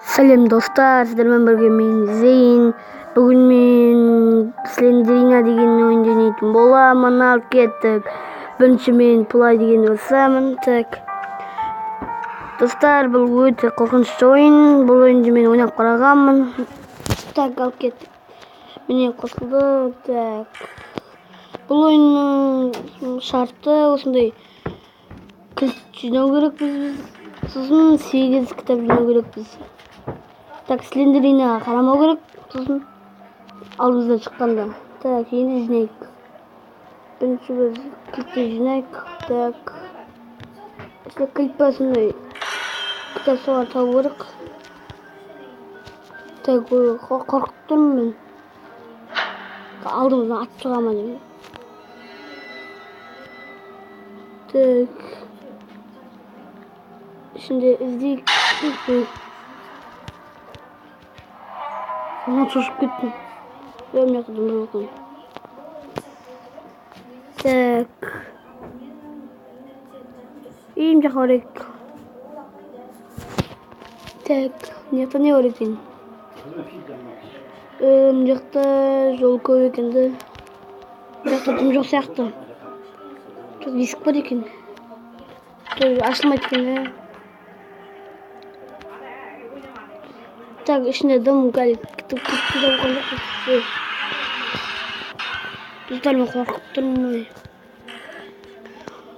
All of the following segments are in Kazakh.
Салем достар, сіздермен бірге мен Зейін. Бүгін мен Слендрина деген ойынды ойнайтын боламын. Ал кеттік. Бірінші мен Пулай деген басамын. Так. Достар, бұл өте қорқынышты ойын. Бұл ойынды мен ойнап қарағанмын. Так, ал кеттік. Міне қосылды. Так. Бұл ойынның шарты осындай. Кілт жинау керекпіз. Сосын 8 кітап жинау керекпіз. Так, Слендрина қарамау керек. Сосын алдымыздан шыққанда. Так, енді жинайық. Бірінші біз кілтті жинайық. Так. Осылай кілт па сондай кітап солар табу керек. Так, қорқып тұрмын мен. Алдымыздан ат шыға ма деймін. Так. Şimdi izleyip Ona çocuk gittim. Ben yakaladım bakın. Tak. İyiyim de harek. Tak. Niyata ne öğretin? Niyata жол көп екенді. Niyata tüm жоқ сияқты. Çok risk var eкен. Ашылмайды екен. Так, ішінде дым кәліп кетті болған жоқ. Достар, мен қорқып тұрмын.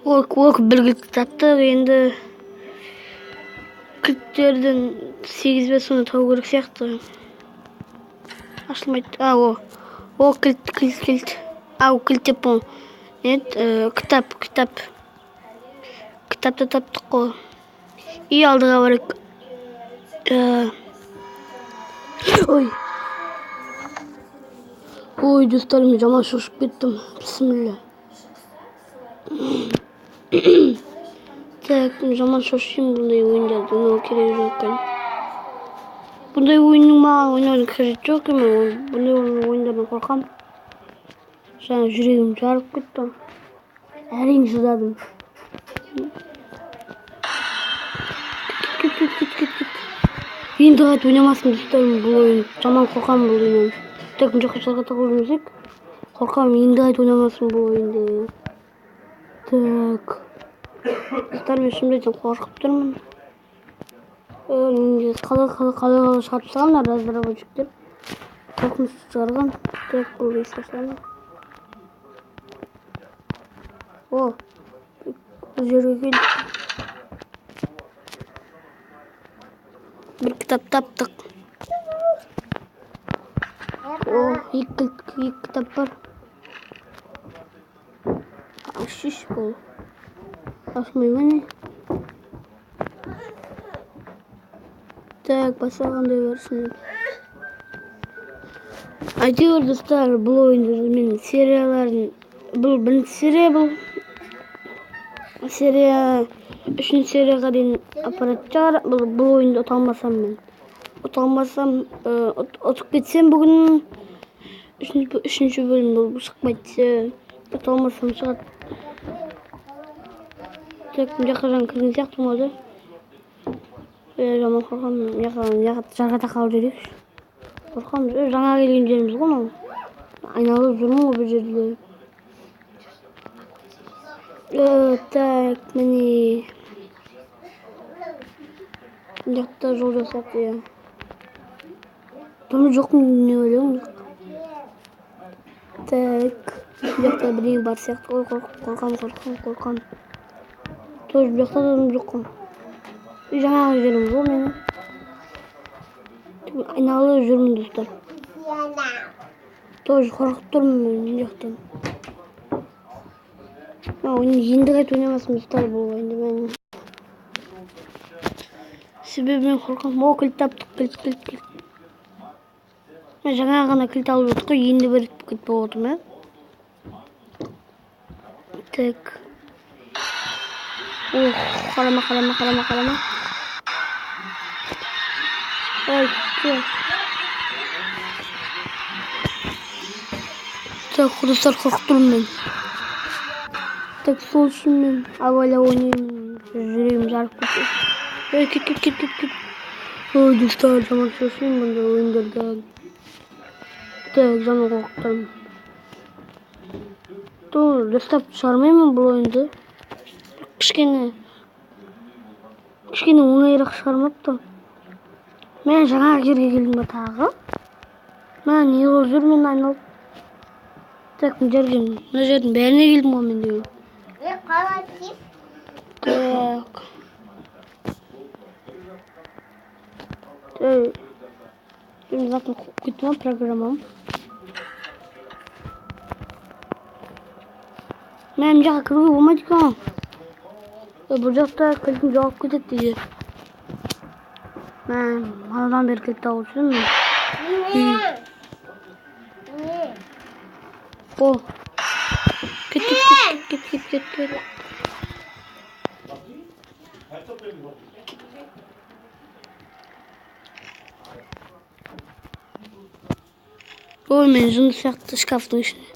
Ол бір кітаптық, енді кілттерден 8 бе соны табу керек сияқты. Ашылмайды. О, кілт. Ау, кілт деп бұл. Кітап. Кітапты таптық қой. И алдыға барайық. Ой, достар, мен жаман шошып кеттім. Бисмилля. Так, мен жаман шошимын бұндай ойындарды ойнау керек жоқ екен. Бұндай ойынның маған ойнаудың қажеті жоқ екен. Бұндай ойындардан қорқам. Жаңа жүрегім жарып кетті. Әрең шыдадым. Кет. Енді қайт ойнамасын достарым, бұл ойын. Жаман қорқам бұл ойыннан. Так, жаққа тағылып жүрсек. Қорқам, енді қайт ойнамасын бұл ойынды. Так. Достар, мен шынымды айтсам қорқып тұрмын. Қалай шығарып салғандар разработчиктер. Қорқынышты шығарған. Так, бұл еске саламын. О, бұл жерге келдік. Bir kitap taptık. İlk kitap var. Şiş bol. Açmayayım hani. Так, басағандай барсын. Әйтеуір достар, бұл ойынды мен серияларын, бұл бірінші серия бұл. Серия 3 серияға дейін аппарат шығар. Бұл ойынды ұталмасам мен. Ұтып кетсем бүгін 3-ші бөлім бұл шықпайды. Ұталмасам шығады. Так, жаққа жаңа кірген сияқты болмады. Жаман қорқам. Жаға тақалып жүрейікші. Қорқам. Жаңа келген жеріміз ғой мынау. Айналып жүрмін ғой бұл жерде. Так, міне. Жақта жол жасап, Бұны жоқ не ойлауым жоқ. Так, жақта бірдеңе бар сияқты. Қорқам. Тоже жақта да жоқ қой. Жаңағы жерім ғой менің. Айналып жүрмін достар. Тоже қорқып тұрмын мен жақтан. Енді қайт ойнамасын достар бұл ойынды мен. Себебі мен қорқам. Кілт таптық, кілт. Мен жаңа ғана кілт алып өттік қой, енді бір кілт болып отырмын. Так. Қарама. Ой, так, достар, қорқып тұрмын мен. Так, сол үшін мен абайлап ойнаймын. Жүрегім жарып кетті. Кет. Ой, достар жаман шошуйм мындай оюндардан. Так, жаман коркуптайм. Туу дастап чыгармаймын бул оюнду. Кичкене оңайыраак чыгармаптым. Мен жаңа жерге келдим атагы. Мен не кылып жүрмүн айналып. Так, мына жердин бээрине келдим го мен деген. Қалайсыз? Так. Мен завтра кутума программам. Мен жака кірбей болмайды екен. Бұл жақта кілтім жауап кетеді дейді. Мен манадан бері кілт тауып жүрмін. О. Кет. Ой, мен жынды сияқты шкафтың ішіне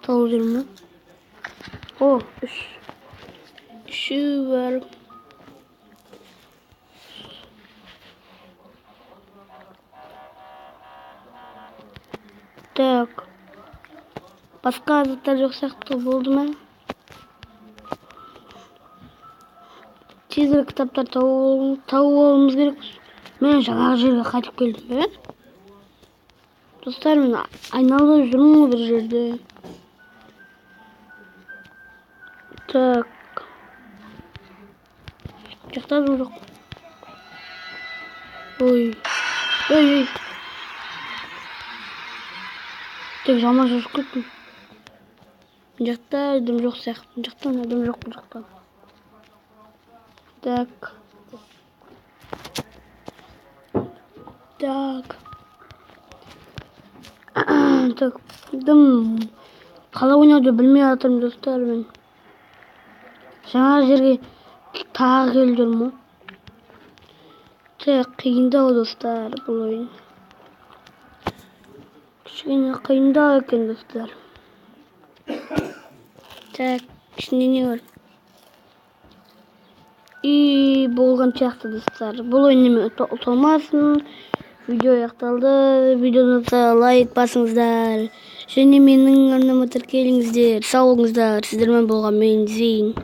тауып жүрмін. О, үші бар. Так. Басқа заттар жоқ сияқты болды ма? Тезірек кітаптар тауып алуымыз керек. Мен жаңағы жерге қайтып келдім бе? Достар, мен айналып жүрмін ғой бір жерде. Так. Жақтадым жоқ. Ой. Тек жаман шошып кеттім. Мына жақта адам жоқ сияқты. Мына жақта адам жоқ бұл жақта. Так. Так. Қалай ойнауды білмей жатырмын достар мен. Жаңа жерге тағы келіп жүрмін. Так, қиындау достар бұл ойын. Кішкене қиындау екен достар. Так, ішінде не бар? И болған сияқты достар. Бұл ойын неме ұтылмасын. Видео аяқталды. Видеоға лайк басыңыздар. Және менің арнама тіркеліңіздер. Сау болыңыздар. Сіздермен болған мен Зейн.